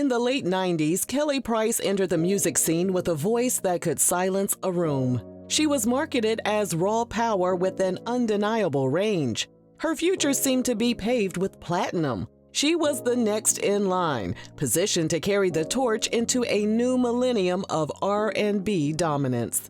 In the late 90s, Kelly Price entered the music scene with a voice that could silence a room. She was marketed as raw power with an undeniable range. Her future seemed to be paved with platinum. She was the next in line, positioned to carry the torch into a new millennium of R&B dominance.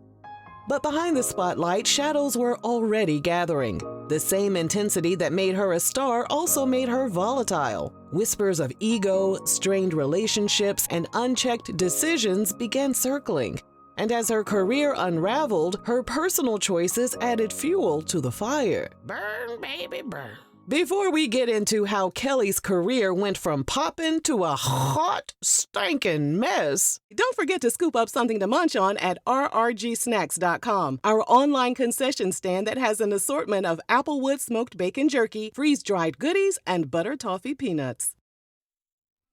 But behind the spotlight, shadows were already gathering. The same intensity that made her a star also made her volatile. Whispers of ego, strained relationships, and unchecked decisions began circling. And as her career unraveled, her personal choices added fuel to the fire. Burn, baby, burn. Before we get into how Kelly's career went from poppin' to a hot, stinking mess, don't forget to scoop up something to munch on at rrgsnacks.com, our online concession stand that has an assortment of Applewood smoked bacon jerky, freeze-dried goodies, and butter toffee peanuts.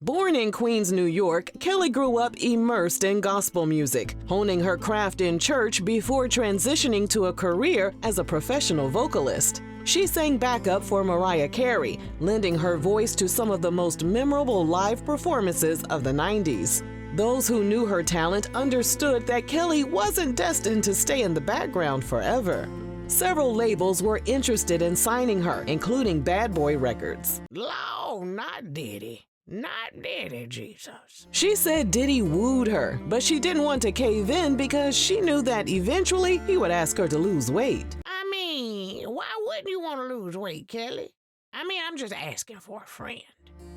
Born in Queens, New York, Kelly grew up immersed in gospel music, honing her craft in church before transitioning to a career as a professional vocalist. She sang backup for Mariah Carey, lending her voice to some of the most memorable live performances of the 90s. Those who knew her talent understood that Kelly wasn't destined to stay in the background forever. Several labels were interested in signing her, including Bad Boy Records. Lord, not Diddy. Not Diddy, Jesus. She said Diddy wooed her, but she didn't want to cave in because she knew that eventually he would ask her to lose weight. I mean, why wouldn't you want to lose weight, Kelly? I'm just asking for a friend.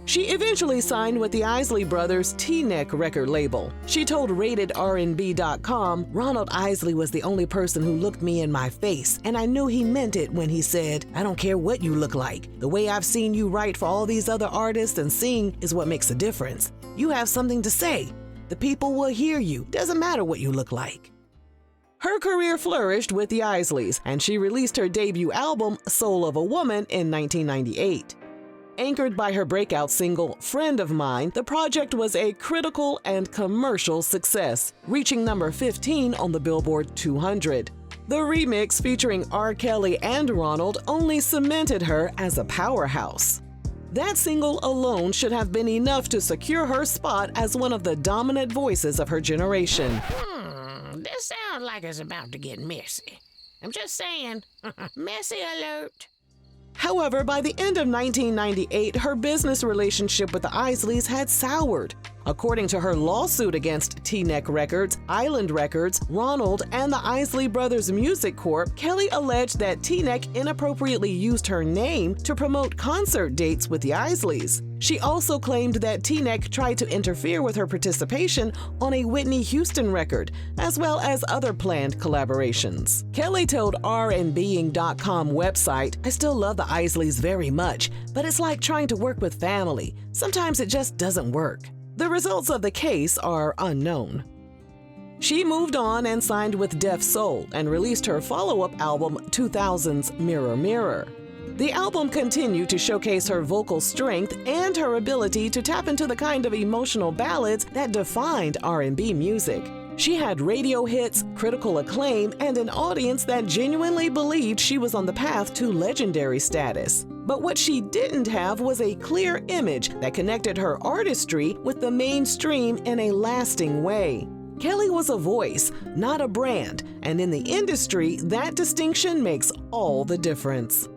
She eventually signed with the Isley Brothers' T-Neck record label. She told RatedRnB.com, "Ronald Isley was the only person who looked me in my face, and I knew he meant it when he said, 'I don't care what you look like. The way I've seen you write for all these other artists and sing is what makes a difference. You have something to say. The people will hear you. Doesn't matter what you look like.'" Her career flourished with the Isleys, and she released her debut album, Soul of a Woman, in 1998. Anchored by her breakout single, Friend of Mine, the project was a critical and commercial success, reaching number 15 on the Billboard 200. The remix featuring R. Kelly and Ronald only cemented her as a powerhouse. That single alone should have been enough to secure her spot as one of the dominant voices of her generation. This sounds like it's about to get messy. I'm just saying, messy alert. However, by the end of 1998, her business relationship with the Isleys had soured. According to her lawsuit against T-Neck Records, Island Records, Ronald, and the Isley Brothers Music Corp., Kelly alleged that T-Neck inappropriately used her name to promote concert dates with the Isleys. She also claimed that T-Neck tried to interfere with her participation on a Whitney Houston record, as well as other planned collaborations. Kelly told rnbeing.com website, "I still love the Isleys very much, but it's like trying to work with family. Sometimes it just doesn't work." The results of the case are unknown. She moved on and signed with Def Soul and released her follow-up album 2000's Mirror Mirror. The album continued to showcase her vocal strength and her ability to tap into the kind of emotional ballads that defined R&B music. She had radio hits, critical acclaim, and an audience that genuinely believed she was on the path to legendary status. But what she didn't have was a clear image that connected her artistry with the mainstream in a lasting way. Kelly was a voice, not a brand, and in the industry, that distinction makes all the difference.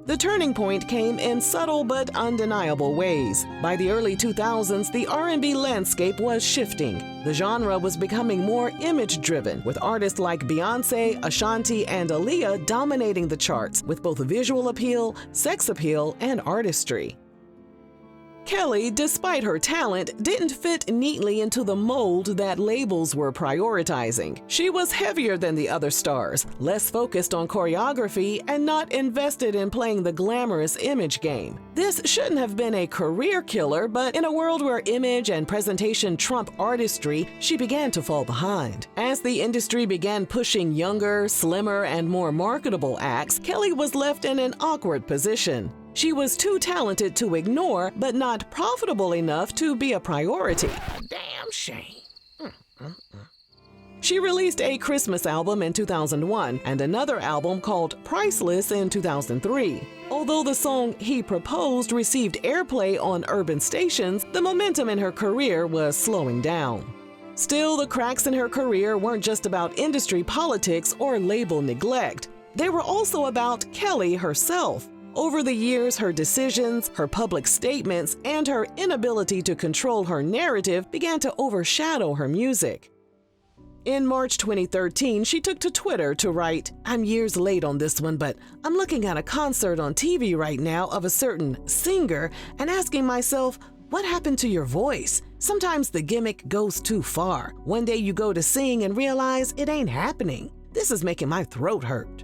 The turning point came in subtle but undeniable ways. By the early 2000s, the R&B landscape was shifting. The genre was becoming more image-driven, with artists like Beyoncé, Ashanti, and Aaliyah dominating the charts with both visual appeal, sex appeal, and artistry. Kelly, despite her talent, didn't fit neatly into the mold that labels were prioritizing. She was heavier than the other stars, less focused on choreography, and not invested in playing the glamorous image game. This shouldn't have been a career killer, but in a world where image and presentation trump artistry, she began to fall behind. As the industry began pushing younger, slimmer, and more marketable acts, Kelly was left in an awkward position. She was too talented to ignore, but not profitable enough to be a priority. A damn shame. She released a Christmas album in 2001 and another album called Priceless in 2003. Although the song He Proposed received airplay on urban stations, the momentum in her career was slowing down. Still, the cracks in her career weren't just about industry politics or label neglect. They were also about Kelly herself. Over the years, her decisions, her public statements, and her inability to control her narrative began to overshadow her music. In March 2013, she took to Twitter to write, "I'm years late on this one, but I'm looking at a concert on TV right now of a certain singer and asking myself, what happened to your voice? Sometimes the gimmick goes too far. One day you go to sing and realize it ain't happening. This is making my throat hurt."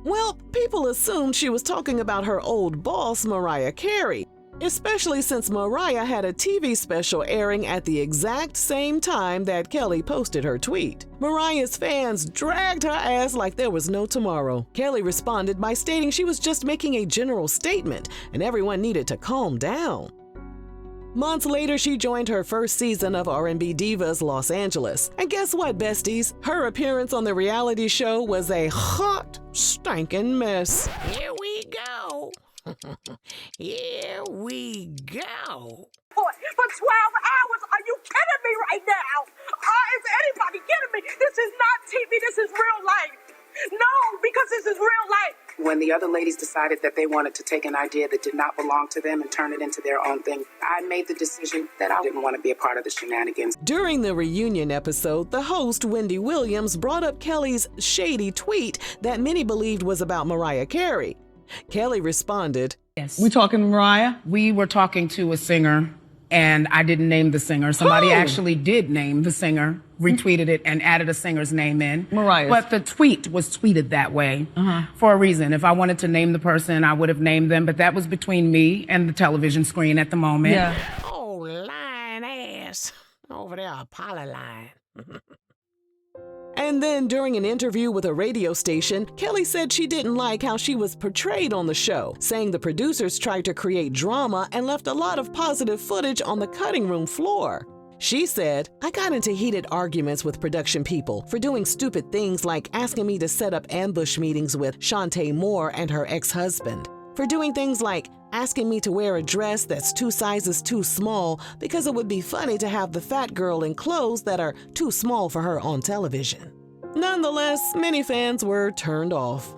Well, people assumed she was talking about her old boss, Mariah Carey, especially since Mariah had a TV special airing at the exact same time that Kelly posted her tweet. Mariah's fans dragged her ass like there was no tomorrow. Kelly responded by stating she was just making a general statement and everyone needed to calm down. Months later, she joined her first season of R&B Divas Los Angeles. And guess what, besties? Her appearance on the reality show was a hot, stinking mess. Here we go. Here we go. For 12 hours? Are you kidding me right now? Is anybody kidding me? This is not TV. This is real life. No, because this is real life. When the other ladies decided that they wanted to take an idea that did not belong to them and turn it into their own thing, I made the decision that I didn't want to be a part of the shenanigans. During the reunion episode, the host, Wendy Williams, brought up Kelly's shady tweet that many believed was about Mariah Carey. Kelly responded, "Yes. We talking Mariah?" We were talking to a singer, and I didn't name the singer. Somebody actually did name the singer, retweeted it, and added a singer's name in. Mariah. But the tweet was tweeted that way for a reason. If I wanted to name the person, I would have named them, but that was between me and the television screen at the moment. Yeah. Oh, lying ass. Over there, Apollo line. And then during an interview with a radio station, Kelly said she didn't like how she was portrayed on the show, saying the producers tried to create drama and left a lot of positive footage on the cutting room floor. She said, "I got into heated arguments with production people for doing stupid things like asking me to set up ambush meetings with Shantae Moore and her ex-husband, for doing things like asking me to wear a dress that's 2 sizes too small because it would be funny to have the fat girl in clothes that are too small for her on television." Nonetheless, many fans were turned off.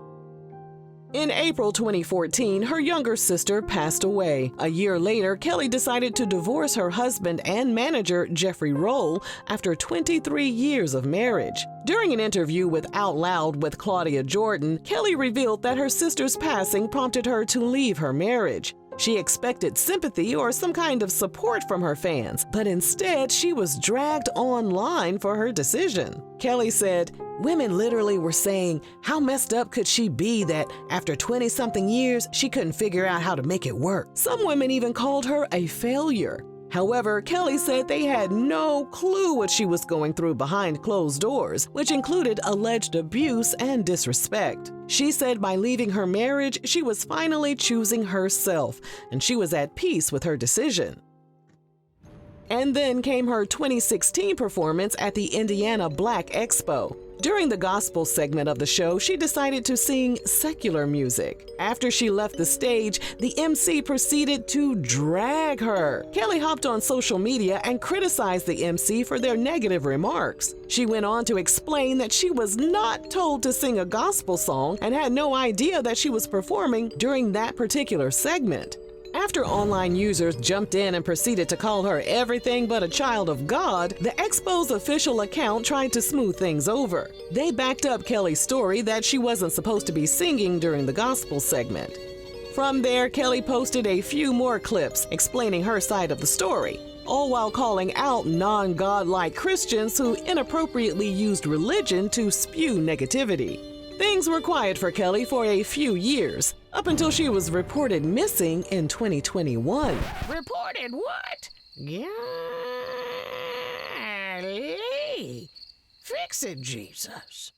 In April 2014, her younger sister passed away. A year later, Kelly decided to divorce her husband and manager, Jeffrey Roll, after 23 years of marriage. During an interview with Out Loud with Claudia Jordan, Kelly revealed that her sister's passing prompted her to leave her marriage. She expected sympathy or some kind of support from her fans, but instead she was dragged online for her decision. Kelly said, "Women literally were saying, how messed up could she be that after 20-something years, she couldn't figure out how to make it work. Some women even called her a failure." However, Kelly said they had no clue what she was going through behind closed doors, which included alleged abuse and disrespect. She said by leaving her marriage, she was finally choosing herself, and she was at peace with her decision. And then came her 2016 performance at the Indiana Black Expo. During the gospel segment of the show, she decided to sing secular music. After she left the stage, the MC proceeded to drag her. Kelly hopped on social media and criticized the MC for their negative remarks. She went on to explain that she was not told to sing a gospel song and had no idea that she was performing during that particular segment. After online users jumped in and proceeded to call her everything but a child of God, the Expo's official account tried to smooth things over. They backed up Kelly's story that she wasn't supposed to be singing during the gospel segment. From there, Kelly posted a few more clips explaining her side of the story, all while calling out non-godlike Christians who inappropriately used religion to spew negativity. Things were quiet for Kelly for a few years, up until she was reported missing in 2021. Reported what? Golly. Fix it, Jesus.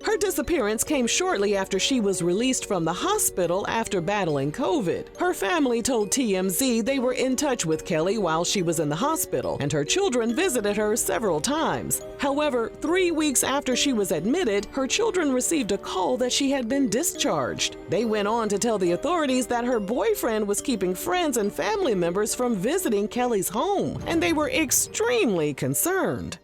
Her disappearance came shortly after she was released from the hospital after battling COVID. Her family told TMZ they were in touch with Kelly while she was in the hospital, and her children visited her several times. However, 3 weeks after she was admitted, her children received a call that she had been discharged. They went on to tell the authorities that her boyfriend was keeping friends and family members from visiting Kelly's home, and they were extremely concerned.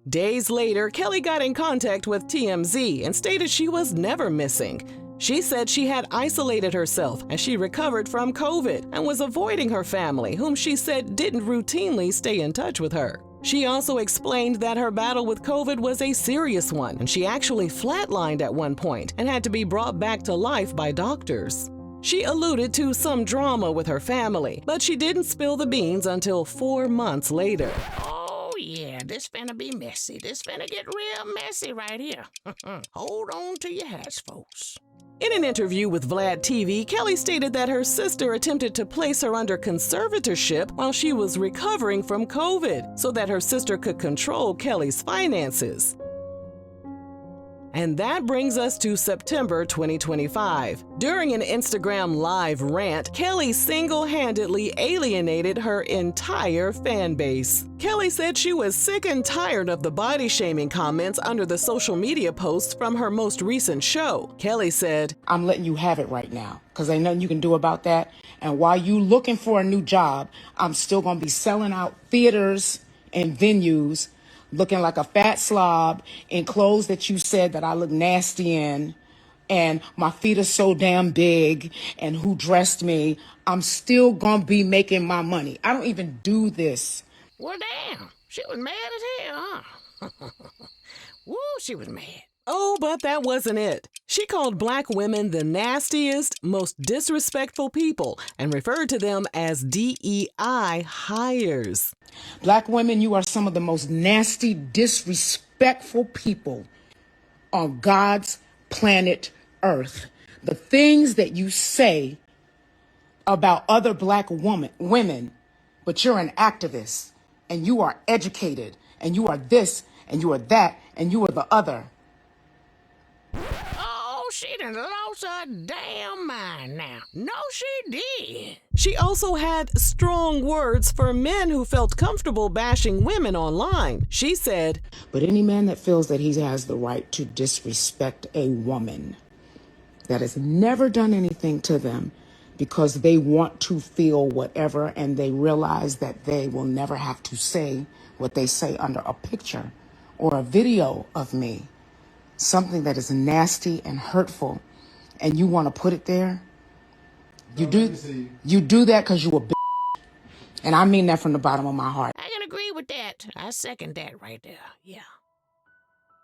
Days later, Kelly got in contact with TMZ and stated she was never missing. She said she had isolated herself as she recovered from COVID and was avoiding her family, whom she said didn't routinely stay in touch with her. She also explained that her battle with COVID was a serious one, and she actually flatlined at one point and had to be brought back to life by doctors. She alluded to some drama with her family, but she didn't spill the beans until 4 months later. Oh, yeah, this finna be messy. This finna get real messy right here. Hold on to your hats, folks. In an interview with Vlad TV, Kelly stated that her sister attempted to place her under conservatorship while she was recovering from COVID so that her sister could control Kelly's finances. And that brings us to September 2025. During an Instagram Live rant, Kelly single-handedly alienated her entire fan base. Kelly said she was sick and tired of the body-shaming comments under the social media posts from her most recent show. Kelly said, "I'm letting you have it right now because ain't nothing you can do about that. And while you looking for a new job, I'm still going to be selling out theaters and venues looking like a fat slob in clothes that you said that I look nasty in, and my feet are so damn big, and who dressed me. I'm still gonna be making my money. I don't even do this." Well, damn, she was mad as hell, huh? Woo, she was mad. oh, but that wasn't it. She called Black women the nastiest, most disrespectful people and referred to them as DEI hires. Black women, you are some of the most nasty, disrespectful people on God's planet Earth. The things that you say about other Black women, but you're an activist, and you are educated, and you are this, and you are that, and you are the other. Oh, she done lost her damn mind now. No, she did. She also had strong words for men who felt comfortable bashing women online. She said, "But any man that feels that he has the right to disrespect a woman that has never done anything to them because they want to feel whatever and they realize that they will never have to say what they say under a picture or a video of me, something that is nasty and hurtful, and you want to put it there, you do that because you a bitch." And I mean that from the bottom of my heart. I can agree with that. I second that right there. Yeah.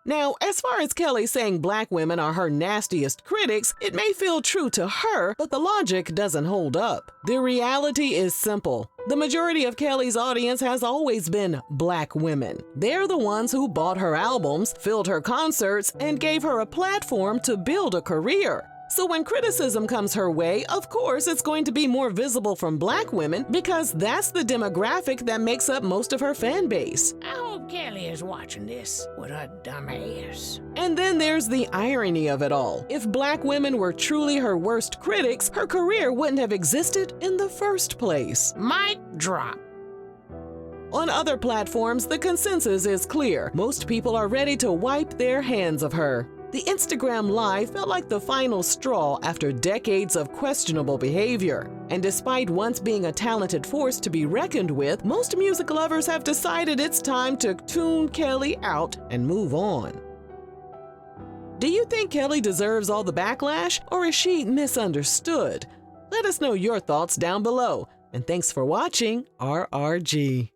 Now, as far as Kelly saying Black women are her nastiest critics, it may feel true to her, but the logic doesn't hold up. The reality is simple. The majority of Kelly's audience has always been Black women. They're the ones who bought her albums, filled her concerts, and gave her a platform to build a career. So when criticism comes her way, of course it's going to be more visible from Black women because that's the demographic that makes up most of her fan base. I hope Kelly is watching this with her dumb ass. And then there's the irony of it all. If Black women were truly her worst critics, her career wouldn't have existed in the first place. Mic drop. On other platforms, the consensus is clear. Most people are ready to wipe their hands of her. The Instagram Live felt like the final straw after decades of questionable behavior. And despite once being a talented force to be reckoned with, most music lovers have decided it's time to tune Kelly out and move on. Do you think Kelly deserves all the backlash, or is she misunderstood? Let us know your thoughts down below. And thanks for watching RRG.